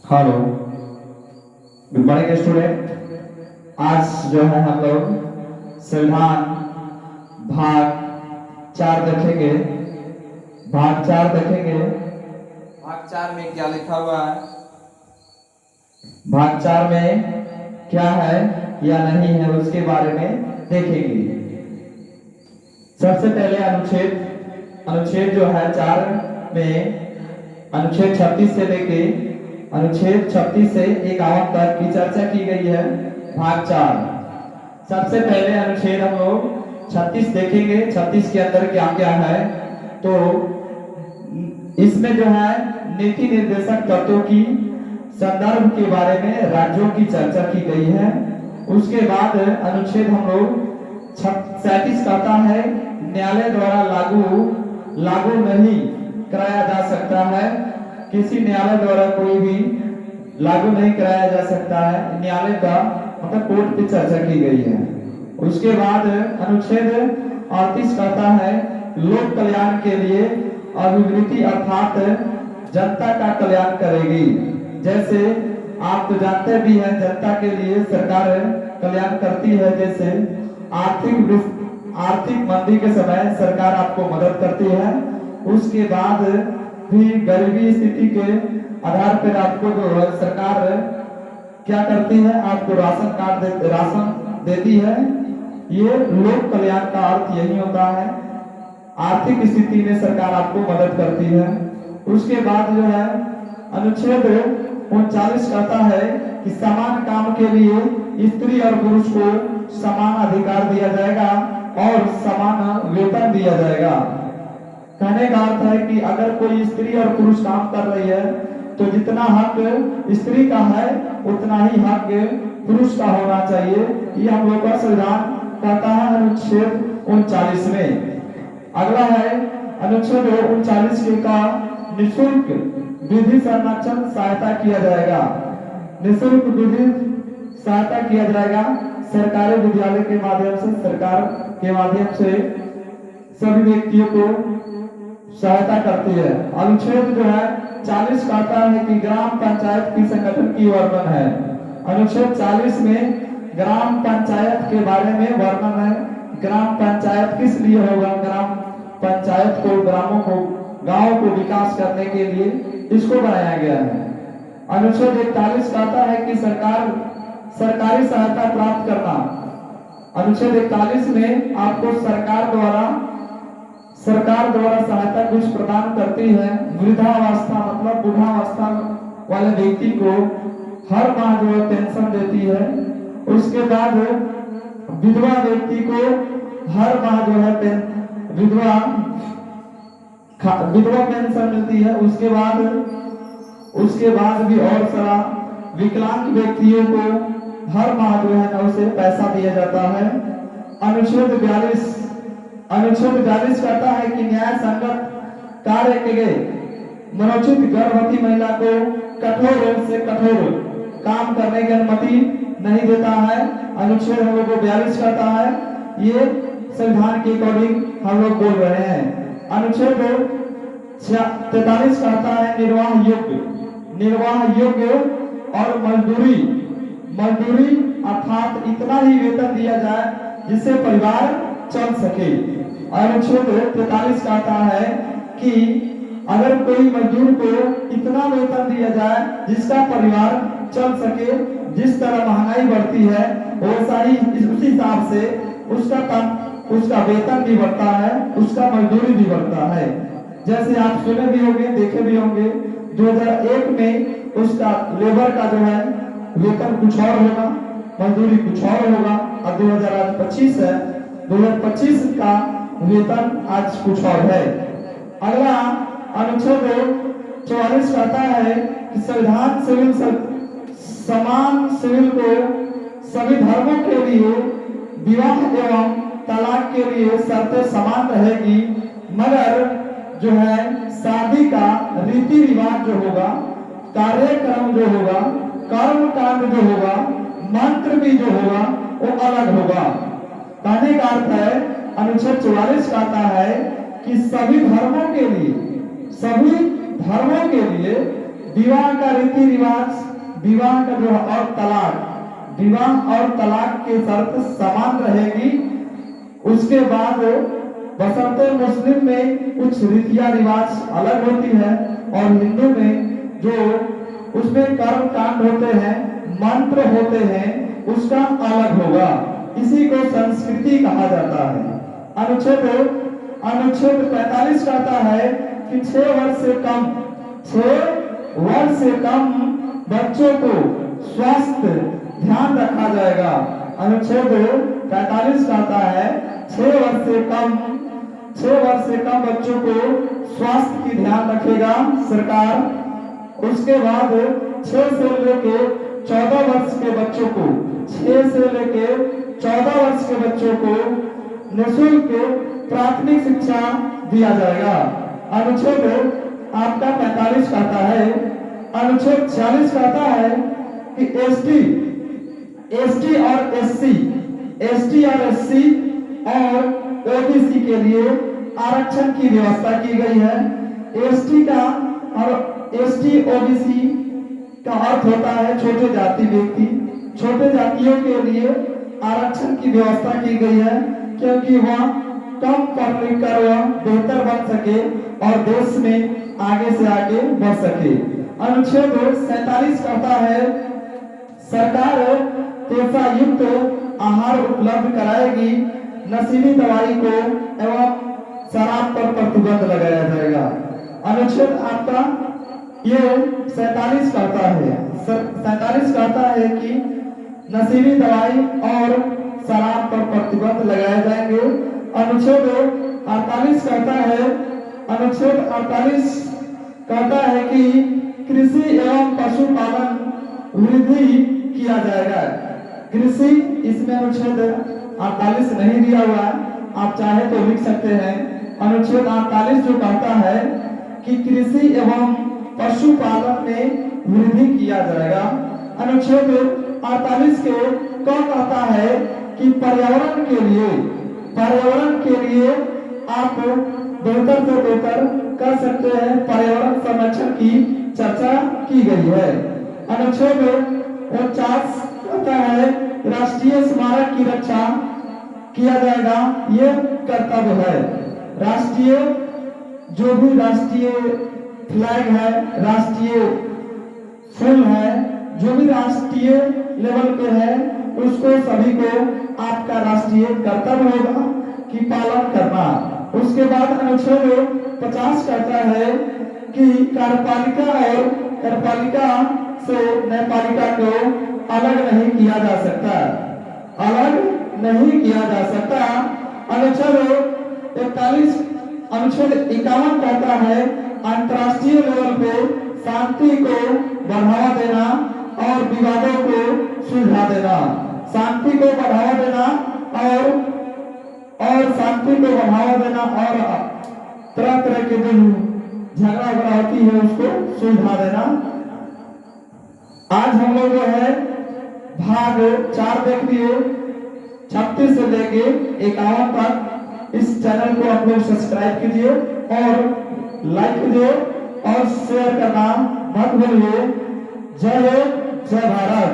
Hello, good morning student. आज जो है हम लोग संविधान भाग 4 देखेंगे। भाग 4 देखेंगे। भाग 4 में क्या लिखा हुआ है? भाग 4 में क्या है या नहीं है उसके बारे में देखेंगे। सबसे पहले अनुच्छेद जो है 4 में अनुच्छेद 36 से लेके अनुच्छेद 36 से 51 तक की चर्चा की गई है। भाग 4 सबसे पहले अनुच्छेद हम लोग 36 देखेंगे। 36 के अंदर क्या क्या है, तो इसमें जो है नीति निर्देशक तत्वों की संदर्भ के बारे में राज्यों की चर्चा की गई है। उसके बाद अनुच्छेद हम लोग 37 कहता है न्यायालय द्वारा लागू नहीं कराया जा सकता है। किसी न्यायालय द्वारा कोई भी लागू नहीं कराया जा सकता है। न्यायालय का मतलब कोर्ट पे चर्चा की गई है। उसके बाद अनुच्छेद 38 कहता है लोक कल्याण के लिए अभिवृद्धि अर्थात जनता का कल्याण करेगी। जैसे आप तो जानते भी हैं जनता के लिए सरकार कल्याण करती है। जैसे आर्थिक मंदी के समय सरकार आपको मदद करती है। उसके बाद भी गरीबी स्थिति के आधार पर आपको जो सरकार क्या करती है, आपको राशन देती है। ये लोक कल्याण का अर्थ यही होता है। आर्थिक स्थिति में सरकार आपको मदद करती है। उसके बाद जो है अनुच्छेद 39 कहता है कि समान काम के लिए स्त्री और पुरुष को समान अधिकार दिया जाएगा और समान वेतन दिया जाएगा। कहने का अर्थ है कि अगर कोई स्त्री और पुरुष काम कर रही है तो जितना हक स्त्री का है उतना ही हक पुरुष का होना चाहिए। ये हम लोग का संविधान कहता है अनुच्छेद 39 में। अगला है अनुच्छेद 39 के का निःशुल्क विधि संरक्षण सहायता किया जाएगा। निःशुल्क विधि सहायता किया जाएगा सरकारी विद्यालय के माध्यम से। सरकार के माध्यम से सभी व्यक्तियों को सहायता करती है। अनुच्छेद जो है 40 कहता है कि ग्राम पंचायत की संगठन की वर्णन है। अनुच्छेद 40 में ग्राम पंचायत के बारे में वर्णन है। ग्राम पंचायत किस लिए होगा? ग्राम पंचायत को गांव को विकास करने के लिए इसको बनाया गया है। अनुच्छेद 41 कहता है कि सरकारी सहायता प्राप्त करना। अनुच्छेद 41 में आपको सरकार द्वारा सहायता कुछ प्रदान करती है। वृद्धावस्था मतलब बुढ़ावस्था वाले व्यक्ति को हर माह जो है पेंशन देती है। उसके बाद विधवा व्यक्ति को हर माह जो है विधवा पेंशन मिलती है। उसके बाद भी और सारा विकलांग व्यक्तियों को हर माह जो है ना उसे पैसा दिया जाता है। अनुच्छेद 42 कहता है कि न्याय संगत कार्य के लिए मनोचित गर्भवती महिला को कठोर से कठोर काम करने की अनुमति नहीं देता है। अनुच्छेद हम लोग को 42 कहता है। ये संविधान के अकॉर्डिंग हम लोग बोल रहे हैं। अनुच्छेद 43 कहता है निर्वाह योग्य और मजदूरी अर्थात इतना ही वेतन दिया जाए जिससे परिवार चल सके। अनुच्छेद 43 कहता है कि अगर कोई मजदूर को इतना वेतन दिया जाए जिसका परिवार चल सके, जिस तरह महंगाई बढ़ती है वैसा ही उसी हिसाब से उसका वेतन भी बढ़ता है, उसका मजदूरी भी बढ़ता है। जैसे आप सुने भी होंगे, देखे भी होंगे, 2001 में उसका लेबर का जो है वेतन कुछ और होगा, मजदूरी कुछ और होगा। और 2025 है, 2025 का वेतन आज कुछ और है। अगला अनुच्छेद 44 कहता है कि समान सिविल को सभी धर्मों के लिए विवाह एवं तलाक के लिए शर्तें समान रहेगी, मगर जो है शादी का रीति रिवाज जो होगा, कार्यक्रम जो होगा, कर्म कांड जो होगा, मंत्र भी जो होगा वो अलग होगा। कहने का अर्थ है अनुच्छेद 44 कहता है कि सभी धर्मों के लिए विवाह का रीति रिवाज, विवाह का जो और तलाक, विवाह और तलाक की शर्त समान रहेगी। उसके बाद बशर्ते मुस्लिम में कुछ रीतियां रिवाज अलग होती है और हिंदू में जो उसमें कर्म कांड होते हैं, मंत्र होते हैं, उसका अलग होगा। इसी को संस्कृति कहा जाता है। अनुच्छेद 45 कहता है कि 6 वर्ष से कम बच्चों को स्वास्थ्य ध्यान रखा जाएगा। अनुच्छेद 45 कहता है 6 वर्ष से कम बच्चों को स्वास्थ्य की ध्यान रखेगा सरकार। उसके बाद 6 से लेके 14 वर्ष के बच्चों को 6 से लेके 14 वर्ष के बच्चों को निःशुल्क प्राथमिक शिक्षा दिया जाएगा। अनुच्छेद आपका 45 कहता है। अनुच्छेद 46 कहता है कि एसटी और एससी और ओबीसी के लिए आरक्षण की व्यवस्था की गई है। एसटी का और एसटी ओबीसी का अर्थ होता है छोटे जाति व्यक्ति। छोटे जातियों के लिए आरक्षण की व्यवस्था की गई है क्योंकि वह कम पढ़ लिख कर वह बेहतर बन सके और देश में आगे से आगे बढ़ सके। अनुच्छेद 47 कहता है सरकार पेशा युक्त आहार उपलब्ध कराएगी। नशीली दवाई को एवं शराब पर प्रतिबंध लगाया जाएगा। अनुच्छेद आपका ये 47 कहता है 47 कहता है कि नशीली दवाई और शराब पर प्रतिबंध लगाए जाएंगे। अनुच्छेद 48 कहता है कि कृषि एवं पशुपालन वृद्धि किया जाएगा। कृषि इसमें अनुच्छेद 48 नहीं दिया हुआ है, आप चाहे तो लिख सकते हैं। अनुच्छेद 48 जो कहता है कि कृषि एवं पशुपालन में वृद्धि किया जाएगा। अनुच्छेद 48 के क्या कहता है कि पर्यावरण के लिए आप बेहतर से बेहतर कर सकते हैं। पर्यावरण संरक्षण की चर्चा की गई है। अनुच्छेद 49 कहता है राष्ट्रीय स्मारक की रक्षा किया जाएगा, ये कर्तव्य है। राष्ट्रीय जो भी राष्ट्रीय फ्लैग है, राष्ट्रीय फूल है, जो भी राष्ट्रीय लेवल पे है, उसको सभी को आपका राष्ट्रीय कर्तव्य होगा कि पालन करना। उसके बाद अनुच्छेद 50 कहता है कि कार्यपालिका और कार्यपालिका से न्यायपालिका को अलग नहीं किया जा सकता, अनुच्छेद 51 कहता है अंतर्राष्ट्रीय लेवल पे शांति को बढ़ावा देना और विवादों को सुलझा देना। शांति को बढ़ावा देना और तरह तरह के जो झगड़ा होती है उसको सुलझा देना। आज हम लोग जो है भाग 4 देख लिए, 36 से लेके 51 तक। इस चैनल को आप लोग सब्सक्राइब कीजिए और लाइक कीजिए और शेयर करना मत भूलिए। जय हिंद, जय भारत।